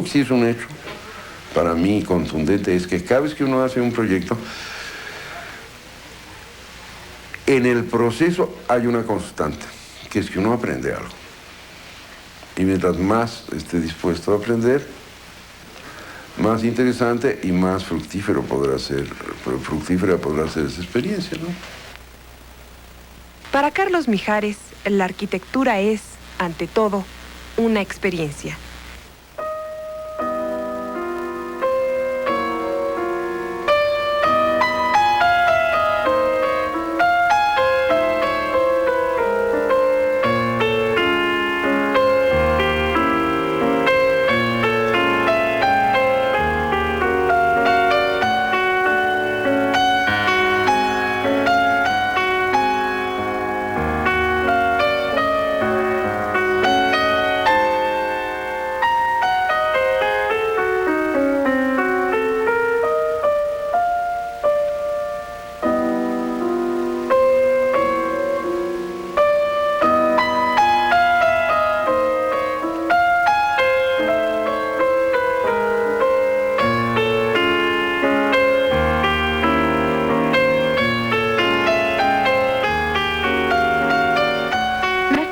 sí es un hecho para mí contundente, es que cada vez que uno hace un proyecto, en el proceso hay una constante, que es que uno aprende algo. Y mientras más esté dispuesto a aprender, más interesante y más fructífera podrá ser esa experiencia, ¿no? Para Carlos Mijares, la arquitectura es, ante todo, una experiencia.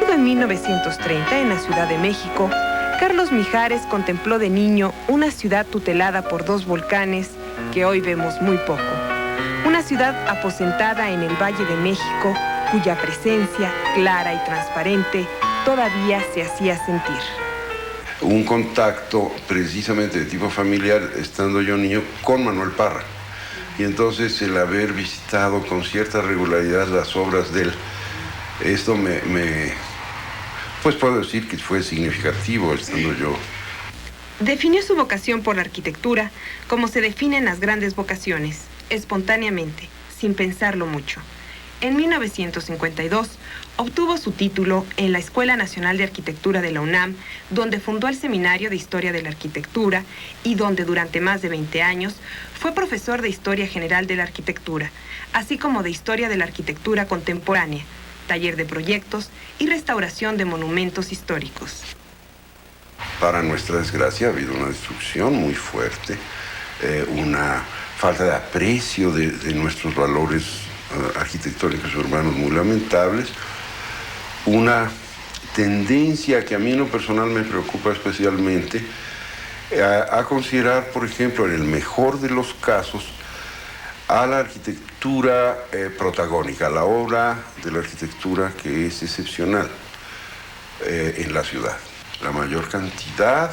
En 1930, en la Ciudad de México, Carlos Mijares contempló de niño una ciudad tutelada por dos volcanes que hoy vemos muy poco. Una ciudad aposentada en el Valle de México, cuya presencia, clara y transparente, todavía se hacía sentir. Un contacto precisamente de tipo familiar, estando yo niño, con Manuel Parra. Y entonces el haber visitado con cierta regularidad las obras de él, esto pues puedo decir que fue significativo estando yo. Definió su vocación por la arquitectura como se definen las grandes vocaciones, espontáneamente, sin pensarlo mucho. En 1952 obtuvo su título en la Escuela Nacional de Arquitectura de la UNAM, donde fundó el Seminario de Historia de la Arquitectura y donde durante más de 20 años fue profesor de Historia General de la Arquitectura, así como de Historia de la Arquitectura Contemporánea, taller de proyectos y restauración de monumentos históricos. Para nuestra desgracia ha habido una destrucción muy fuerte, una falta de aprecio de nuestros valores arquitectónicos urbanos muy lamentables, una tendencia que a mí en lo personal me preocupa especialmente a considerar, por ejemplo, en el mejor de los casos, a la arquitectura protagónica, a la obra de la arquitectura que es excepcional en la ciudad. La mayor cantidad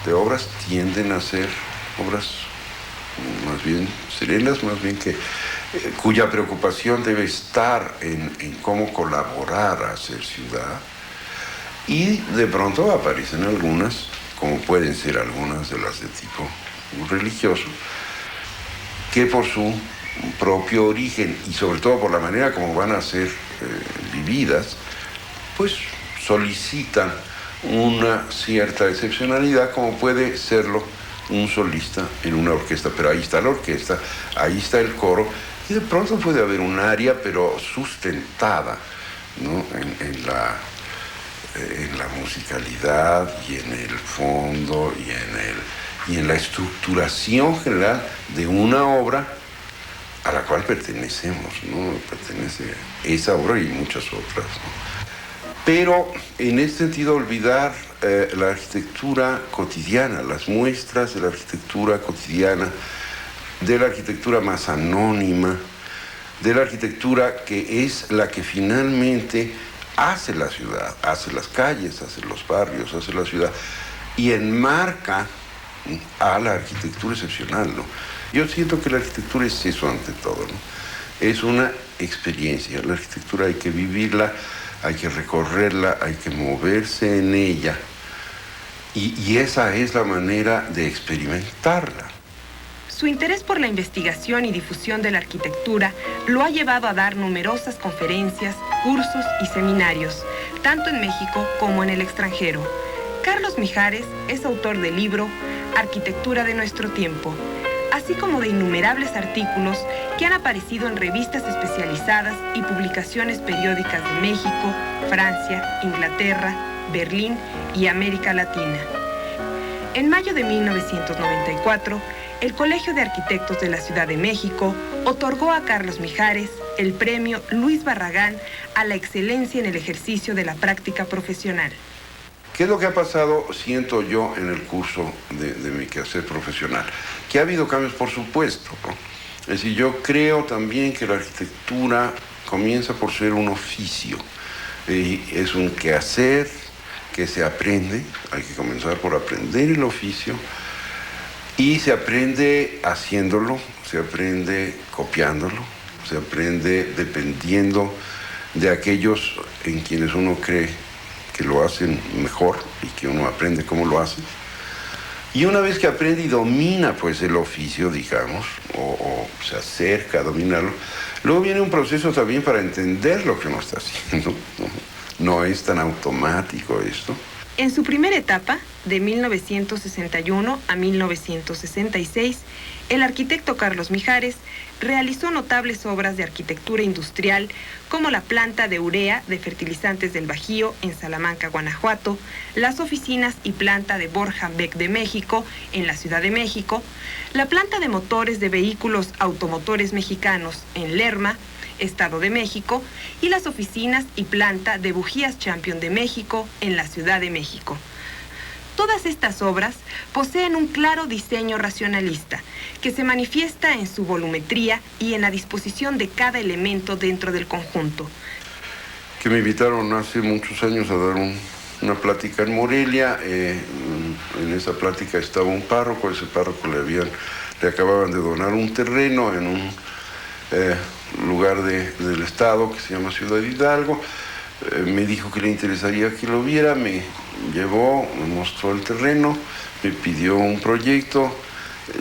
de obras tienden a ser obras más bien serenas, más bien que cuya preocupación debe estar en cómo colaborar a hacer ciudad. Y de pronto aparecen algunas, como pueden ser algunas de las de tipo religioso, que por su propio origen y sobre todo por la manera como van a ser vividas, pues solicitan una cierta excepcionalidad, como puede serlo un solista en una orquesta. Pero ahí está la orquesta, ahí está el coro, y de pronto puede haber un área, pero sustentada, ¿no? en la musicalidad y en el fondo y en la estructuración general de una obra a la cual pertenecemos, ¿no? Pertenece esa obra y muchas otras, ¿no? Pero en este sentido olvidar la arquitectura cotidiana, las muestras de la arquitectura cotidiana, de la arquitectura más anónima, de la arquitectura que es la que finalmente hace la ciudad, hace las calles, hace los barrios, hace la ciudad y enmarca a la arquitectura excepcional, ¿no? Yo siento que la arquitectura es eso ante todo, ¿no? Es una experiencia. La arquitectura hay que vivirla, hay que recorrerla, hay que moverse en ella. Y esa es la manera de experimentarla. Su interés por la investigación y difusión de la arquitectura lo ha llevado a dar numerosas conferencias, cursos y seminarios, tanto en México como en el extranjero. Carlos Mijares es autor del libro Arquitectura de nuestro tiempo, así como de innumerables artículos que han aparecido en revistas especializadas y publicaciones periódicas de México, Francia, Inglaterra, Berlín y América Latina. En mayo de 1994, el Colegio de Arquitectos de la Ciudad de México otorgó a Carlos Mijares el premio Luis Barragán a la excelencia en el ejercicio de la práctica profesional. ¿Qué es lo que ha pasado, siento yo, en el curso de mi quehacer profesional? Que ha habido cambios, por supuesto, ¿no? Es decir, yo creo también que la arquitectura comienza por ser un oficio. Es un quehacer que se aprende, hay que comenzar por aprender el oficio, y se aprende haciéndolo, se aprende copiándolo, se aprende dependiendo de aquellos en quienes uno cree que lo hacen mejor y que uno aprende cómo lo hacen. Y una vez que aprende y domina pues el oficio, digamos, o se acerca a dominarlo, luego viene un proceso también para entender lo que uno está haciendo. No es tan automático esto. En su primera etapa, de 1961 a 1966, el arquitecto Carlos Mijares realizó notables obras de arquitectura industrial como la planta de urea de fertilizantes del Bajío en Salamanca, Guanajuato, las oficinas y planta de Borja Beck de México en la Ciudad de México, la planta de motores de vehículos automotores mexicanos en Lerma, Estado de México, y las oficinas y planta de bujías Champion de México en la Ciudad de México. Todas estas obras poseen un claro diseño racionalista, que se manifiesta en su volumetría y en la disposición de cada elemento dentro del conjunto. Que me invitaron hace muchos años a dar una plática en Morelia. En esa plática estaba un párroco. Ese párroco le acababan de donar un terreno en un lugar del estado que se llama Ciudad Hidalgo. Me dijo que le interesaría que lo viera, me llevó, me mostró el terreno, me pidió un proyecto,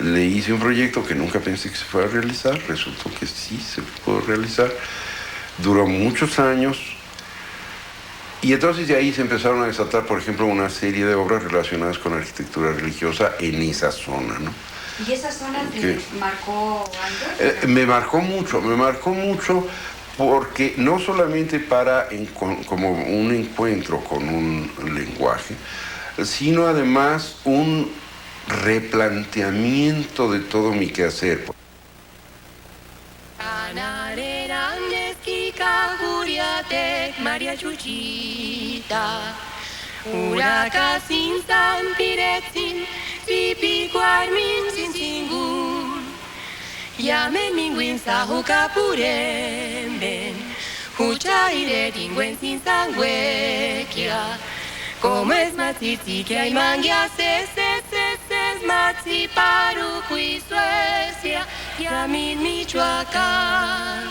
le hice un proyecto que nunca pensé que se fuera a realizar, resultó que sí se pudo realizar, duró muchos años, y entonces de ahí se empezaron a desatar, por ejemplo, una serie de obras relacionadas con arquitectura religiosa en esa zona, ¿no? ¿Y esa zona te marcó algo? Me marcó mucho porque no solamente como un encuentro con un lenguaje, sino además un replanteamiento de todo mi quehacer. Yamen minguin sahuka puremben, huchaire dinguen sin sanguequia. Como es matiti que hay mangia, ses matzi parucu y Suecia, Yamin Michoacán.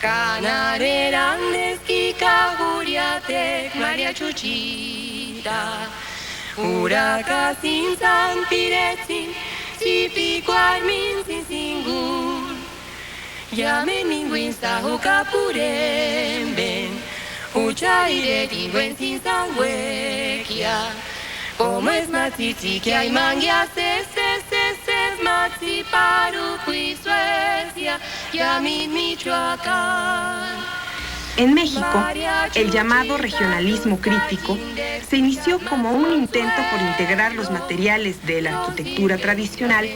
Canarera Nesquica, Guriatec, María Chuchita, Huraca sin San Piretzin, si pico armin sin singun, llamen minguin sahuka puremben, uchaire dinguen sin sanguequia. Como es matiti que hay mangia, ses matzi parucu y Suecia, yamin Michoacán. En México, el llamado regionalismo crítico se inició como un intento por integrar los materiales de la arquitectura tradicional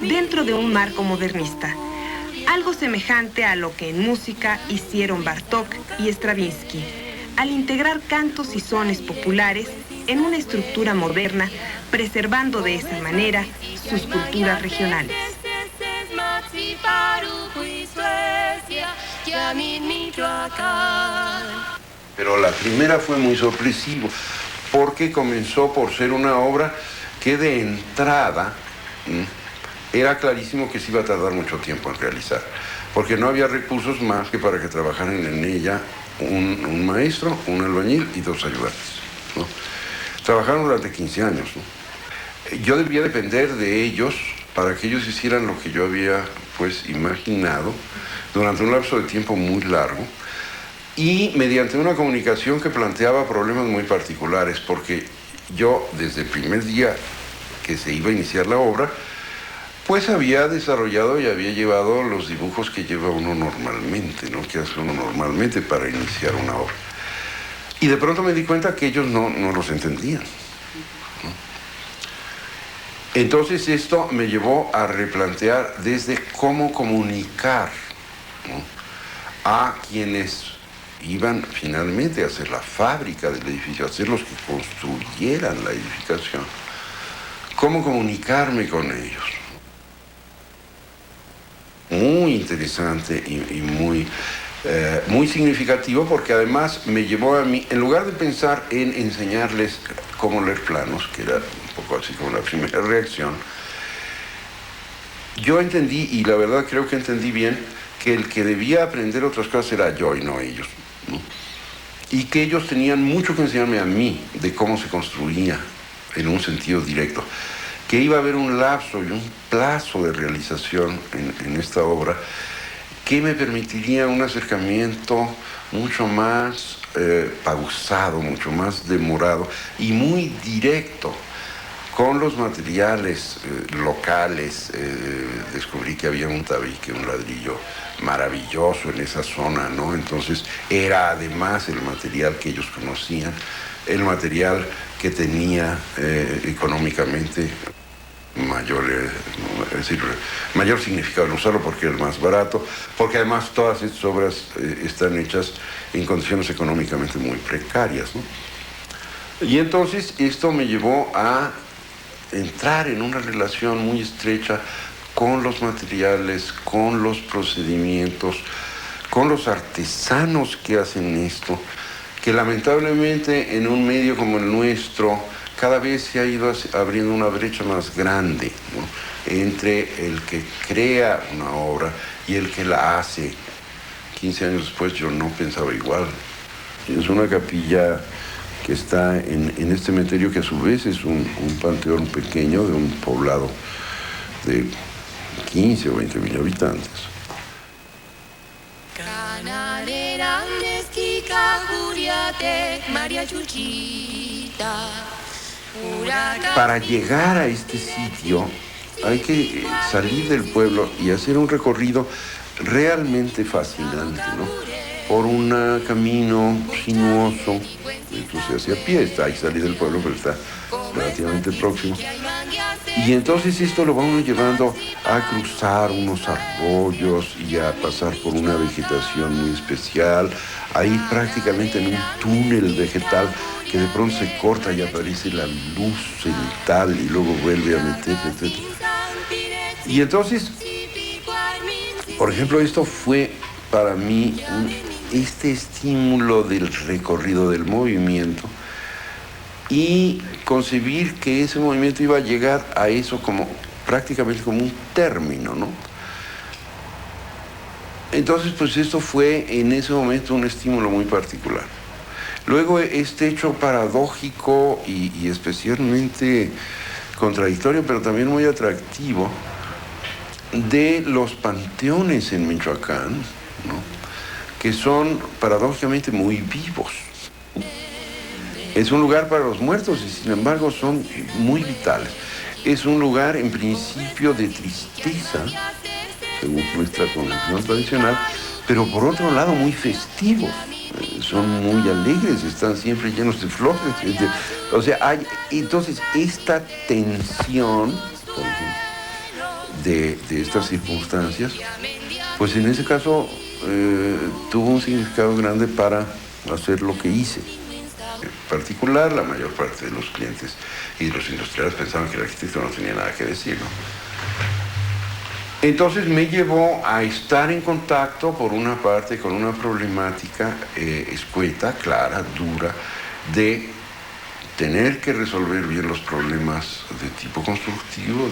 dentro de un marco modernista, algo semejante a lo que en música hicieron Bartók y Stravinsky, al integrar cantos y sones populares en una estructura moderna, preservando de esa manera sus culturas regionales. Pero la primera fue muy sorpresivo, porque comenzó por ser una obra que de entrada era clarísimo que se iba a tardar mucho tiempo en realizar, porque no había recursos más que para que trabajaran en ella un maestro, un albañil y 2 ayudantes, ¿no? Trabajaron durante 15 años, ¿no? Yo debía depender de ellos para que ellos hicieran lo que yo había pues imaginado durante un lapso de tiempo muy largo y mediante una comunicación que planteaba problemas muy particulares, porque yo desde el primer día que se iba a iniciar la obra pues había desarrollado y había llevado los dibujos que lleva uno normalmente, ¿no? Que hace uno normalmente para iniciar una obra. Y de pronto me di cuenta que ellos no los entendían, ¿no? Entonces esto me llevó a replantear desde cómo comunicar, ¿no?, a quienes iban finalmente a hacer la fábrica del edificio, a ser los que construyeran la edificación, cómo comunicarme con ellos. Muy interesante y muy significativo, porque además me llevó a mí, en lugar de pensar en enseñarles cómo leer planos, que era un poco así como la primera reacción, yo entendí, y la verdad creo que entendí bien, que el que debía aprender otras cosas era yo y no ellos, ¿no? Y que ellos tenían mucho que enseñarme a mí de cómo se construía en un sentido directo, que iba a haber un lapso y un plazo de realización en esta obra que me permitiría un acercamiento mucho más pausado, mucho más demorado y muy directo con los materiales locales. Descubrí que había un tabique, un ladrillo maravilloso en esa zona, ¿no? Entonces era además el material que ellos conocían, el material que tenía económicamente mayor significado al usarlo, porque es más barato, porque además todas estas obras están hechas en condiciones económicamente muy precarias, ¿no? Y entonces esto me llevó a entrar en una relación muy estrecha con los materiales, con los procedimientos, con los artesanos que hacen esto, que lamentablemente en un medio como el nuestro cada vez se ha ido abriendo una brecha más grande, ¿no?, entre el que crea una obra y el que la hace. 15 años después yo no pensaba igual. Es una capilla que está en este cementerio, que a su vez es un panteón pequeño de un poblado de 15 o 20 mil habitantes. Para llegar a este sitio hay que salir del pueblo y hacer un recorrido realmente fascinante, ¿no?, por un camino sinuoso. Entonces hacia pie, hay que salir del pueblo, pero está relativamente próximo. Y entonces esto lo va uno llevando a cruzar unos arroyos y a pasar por una vegetación muy especial, a ir prácticamente en un túnel vegetal que de pronto se corta y aparece la luz cenital y luego vuelve a meterse, etc. Y entonces, por ejemplo, esto fue para mí este estímulo del recorrido, del movimiento, y concebir que ese movimiento iba a llegar a eso como prácticamente como un término, ¿no? Entonces, pues esto fue en ese momento un estímulo muy particular. Luego, este hecho paradójico y especialmente contradictorio, pero también muy atractivo, de los panteones en Michoacán, ¿no?, que son paradójicamente muy vivos. Es un lugar para los muertos y sin embargo son muy vitales. Es un lugar en principio de tristeza, según nuestra convención tradicional, pero por otro lado muy festivos. Son muy alegres, están siempre llenos de flores. O sea, hay entonces esta tensión, por ejemplo, de estas circunstancias, pues en ese caso tuvo un significado grande para hacer lo que hice. En particular, la mayor parte de los clientes y de los industriales pensaban que el arquitecto no tenía nada que decir, ¿no? Entonces me llevó a estar en contacto, por una parte, con una problemática escueta, clara, dura, de tener que resolver bien los problemas de tipo constructivo,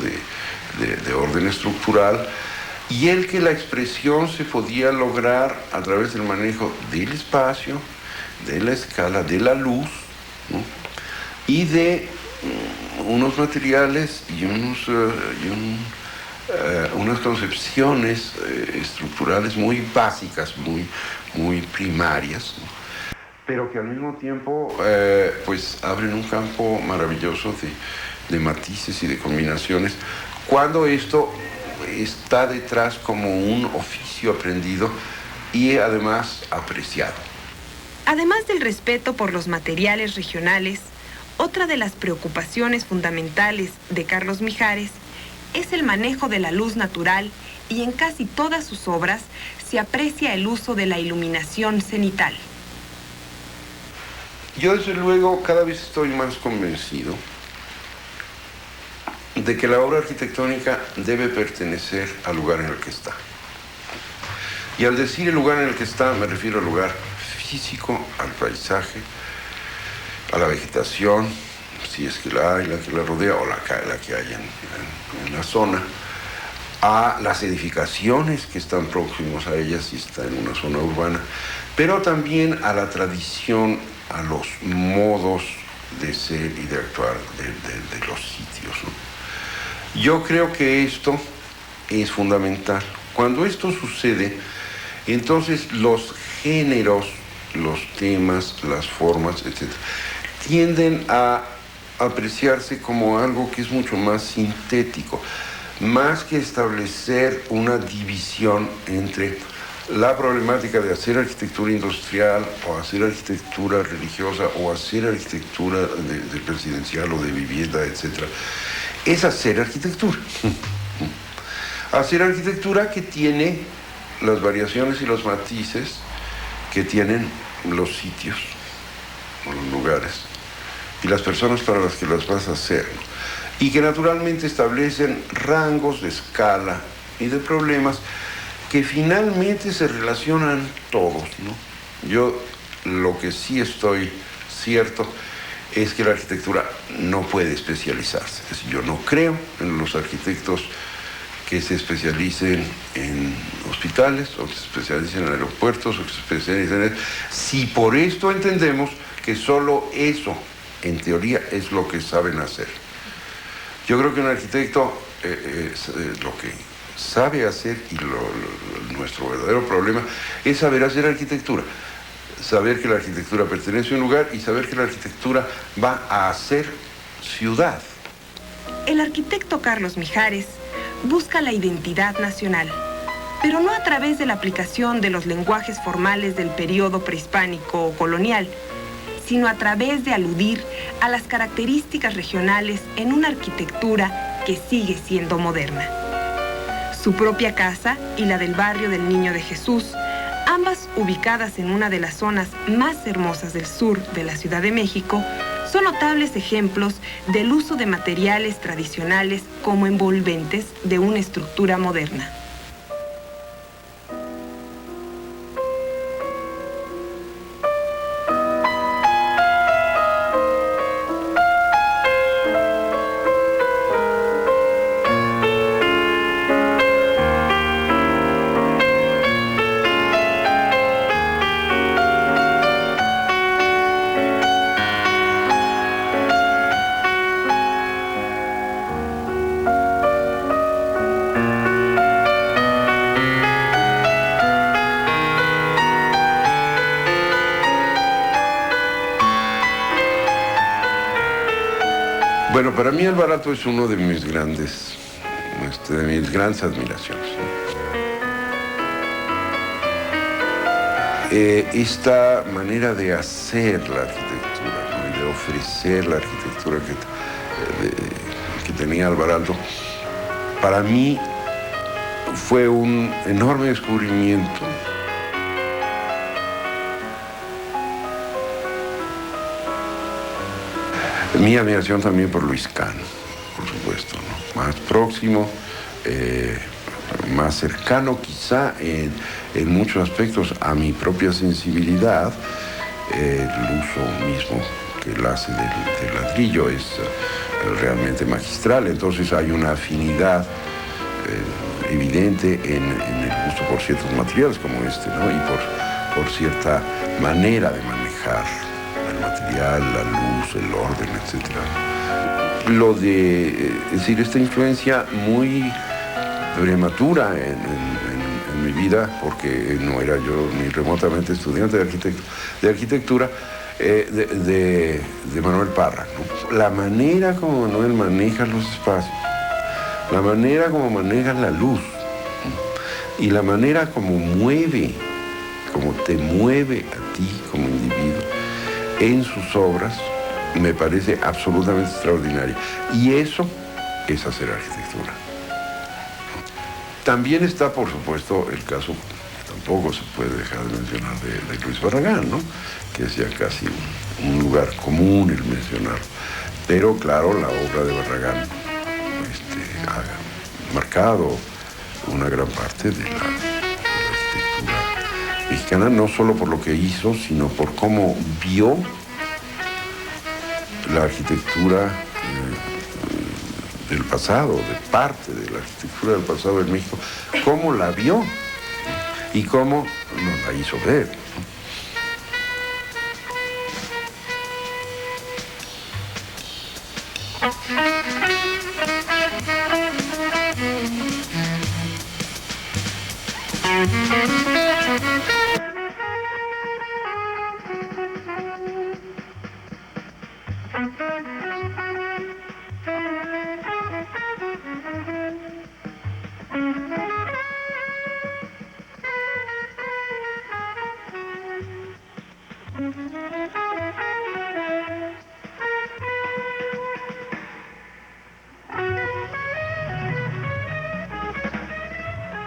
de orden estructural, y el que la expresión se podía lograr a través del manejo del espacio, de la escala, de la luz, ¿no?, y de unos materiales y unas concepciones estructurales muy básicas, muy primarias, ¿no?, pero que al mismo tiempo pues abren un campo maravilloso de matices y de combinaciones, cuando esto está detrás como un oficio aprendido y además apreciado. Además del respeto por los materiales regionales, Otra de las preocupaciones fundamentales de Carlos Mijares es el manejo de la luz natural, y en casi todas sus obras se aprecia el uso de la iluminación cenital. Yo desde luego cada vez estoy más convencido de que la obra arquitectónica debe pertenecer al lugar en el que está. Y al decir el lugar en el que está, me refiero al lugar físico, al paisaje, a la vegetación, si es que la hay, la que la rodea, o la que hay en la zona, a las edificaciones que están próximos a ellas si está en una zona urbana, pero también a la tradición, a los modos de ser y de actuar de los sitios, ¿no? Yo creo que esto es fundamental. Cuando esto sucede, entonces los géneros, los temas, las formas, etc., tienden a apreciarse como algo que es mucho más sintético, más que establecer una división entre la problemática de hacer arquitectura industrial o hacer arquitectura religiosa o hacer arquitectura de residencial o de vivienda, etc. Es hacer arquitectura. Hacer arquitectura que tiene las variaciones y los matices que tienen los sitios o los lugares y las personas para las que las vas a hacer, ¿no? Y que naturalmente establecen rangos de escala y de problemas que finalmente se relacionan todos, ¿no? Yo lo que sí estoy cierto es que la arquitectura no puede especializarse. Es decir, yo no creo en los arquitectos que se especialicen en hospitales o que se especialicen en aeropuertos o que se especialicen en... Si por esto entendemos que solo eso, en teoría, es lo que saben hacer. Yo creo que un arquitecto lo que sabe hacer, y nuestro verdadero problema, es saber hacer arquitectura. Saber que la arquitectura pertenece a un lugar y saber que la arquitectura va a hacer ciudad. El arquitecto Carlos Mijares busca la identidad nacional, pero no a través de la aplicación de los lenguajes formales del periodo prehispánico o colonial, sino a través de aludir a las características regionales en una arquitectura que sigue siendo moderna. Su propia casa y la del barrio del Niño de Jesús, ambas ubicadas en una de las zonas más hermosas del sur de la Ciudad de México, son notables ejemplos del uso de materiales tradicionales como envolventes de una estructura moderna. Bueno, para mí Alvarado es uno de mis grandes admiraciones. Esta manera de hacer la arquitectura, ¿no? Y de ofrecer la arquitectura que tenía Alvarado, para mí fue un enorme descubrimiento. Mi admiración también por Luis Cano, por supuesto, ¿no? Más próximo, más cercano quizá en muchos aspectos a mi propia sensibilidad. El uso mismo que él hace del ladrillo es realmente magistral, entonces hay una afinidad evidente en el gusto por ciertos materiales como este, ¿no? Y por cierta manera de manejar el material, la luz, el orden, etc. Lo de, es decir, esta influencia muy prematura en mi vida, porque no era yo ni remotamente estudiante de arquitectura, de Manuel Parra, ¿no? La manera como Manuel maneja los espacios, la manera como maneja la luz, ¿no? Y la manera como te mueve a ti como individuo en sus obras, me parece absolutamente extraordinaria. Y eso es hacer arquitectura. También está, por supuesto, el caso, que tampoco se puede dejar de mencionar, de Luis Barragán, ¿no? Que es ya casi un lugar común el mencionar. Pero claro, la obra de Barragán ha marcado una gran parte de la arquitectura mexicana, no solo por lo que hizo, sino por cómo vio la arquitectura del pasado, de parte de la arquitectura del pasado en México, cómo la vio y cómo nos la hizo ver.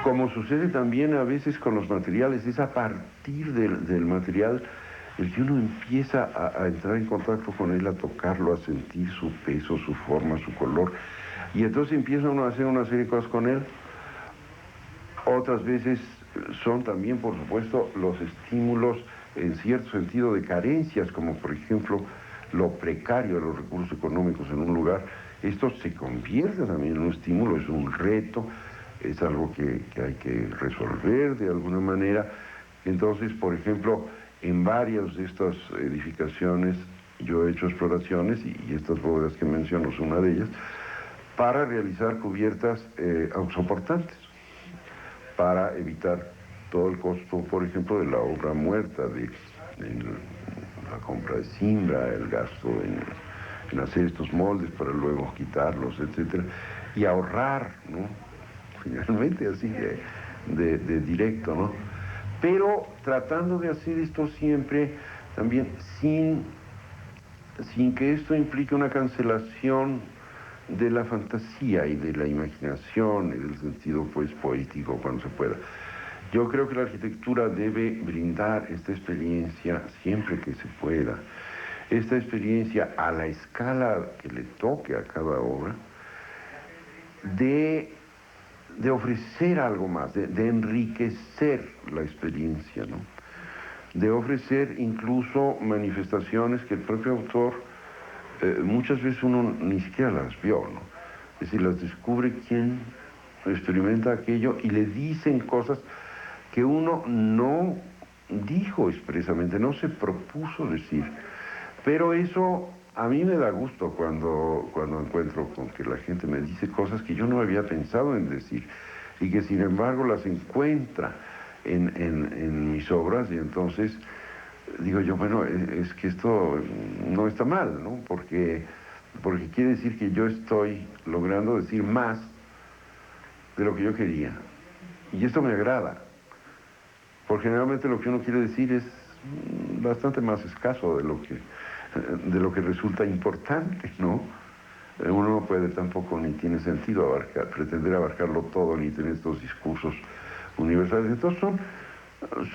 Como sucede también a veces con los materiales, es a partir del material el que uno empieza a entrar en contacto con él, a tocarlo, a sentir su peso, su forma, su color. Y entonces empieza uno a hacer una serie de cosas con él. Otras veces son también, por supuesto, los estímulos en cierto sentido de carencias, como por ejemplo lo precario de los recursos económicos en un lugar. Esto se convierte también en un estímulo, es un reto, es algo que hay que resolver de alguna manera. Entonces, por ejemplo, en varias de estas edificaciones yo he hecho exploraciones, y estas bóvedas que menciono son una de ellas, para realizar cubiertas autosoportantes, para evitar todo el costo, por ejemplo, de la obra muerta, de la compra de cimbra, el gasto en hacer estos moldes para luego quitarlos, etcétera, y ahorrar, ¿no? Finalmente, así de directo, ¿no? Pero tratando de hacer esto siempre también sin que esto implique una cancelación de la fantasía y de la imaginación y del sentido, pues, poético cuando se pueda. Yo creo que la arquitectura debe brindar esta experiencia siempre que se pueda, esta experiencia a la escala que le toque a cada obra, de ofrecer algo más, de enriquecer la experiencia, ¿no? De ofrecer incluso manifestaciones que el propio autor muchas veces uno ni siquiera las vio, ¿no? Es decir, las descubre quien experimenta aquello y le dicen cosas que uno no dijo expresamente, no se propuso decir. Pero eso a mí me da gusto cuando encuentro con que la gente me dice cosas que yo no había pensado en decir y que sin embargo las encuentra en mis obras, y entonces digo yo, bueno, es que esto no está mal, ¿no? Porque quiere decir que yo estoy logrando decir más de lo que yo quería. Y esto me agrada, porque generalmente lo que uno quiere decir es bastante más escaso de lo que resulta importante, ¿no? Uno no puede tampoco, ni tiene sentido pretender abarcarlo todo, ni tener estos discursos universales. Entonces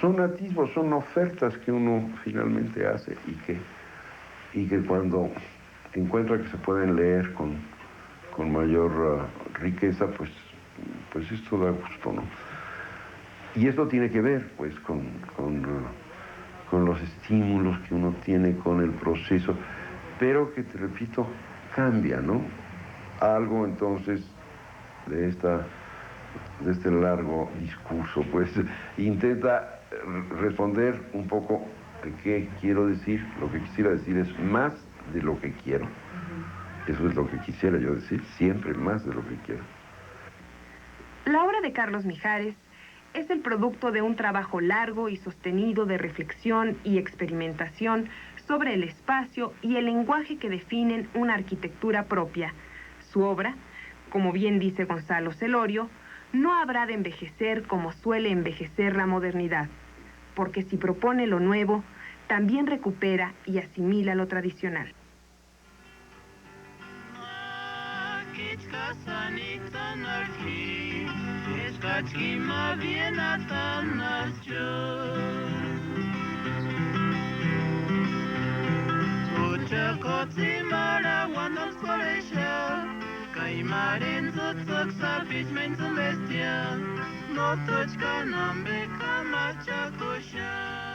son atisbos, son ofertas que uno finalmente hace y que cuando encuentra que se pueden leer con mayor riqueza, pues esto da gusto, ¿no? Y esto tiene que ver, pues, con los estímulos que uno tiene, con el proceso, pero que, te repito, cambia, ¿no? Algo, entonces, de este largo discurso, pues, intenta responder un poco de qué quiero decir. Lo que quisiera decir es más de lo que quiero. Eso es lo que quisiera yo decir, siempre más de lo que quiero. La obra de Carlos Mijares es el producto de un trabajo largo y sostenido de reflexión y experimentación sobre el espacio y el lenguaje que definen una arquitectura propia. Su obra, como bien dice Gonzalo Celorio, no habrá de envejecer como suele envejecer la modernidad, porque si propone lo nuevo, también recupera y asimila lo tradicional. Kasanitan archi, eskatski mabienatan asjo. Utsakotzi mara wandan skoresha, kaimaren zotzok zapis mentzun bestia, motochka nambe kamachakosha.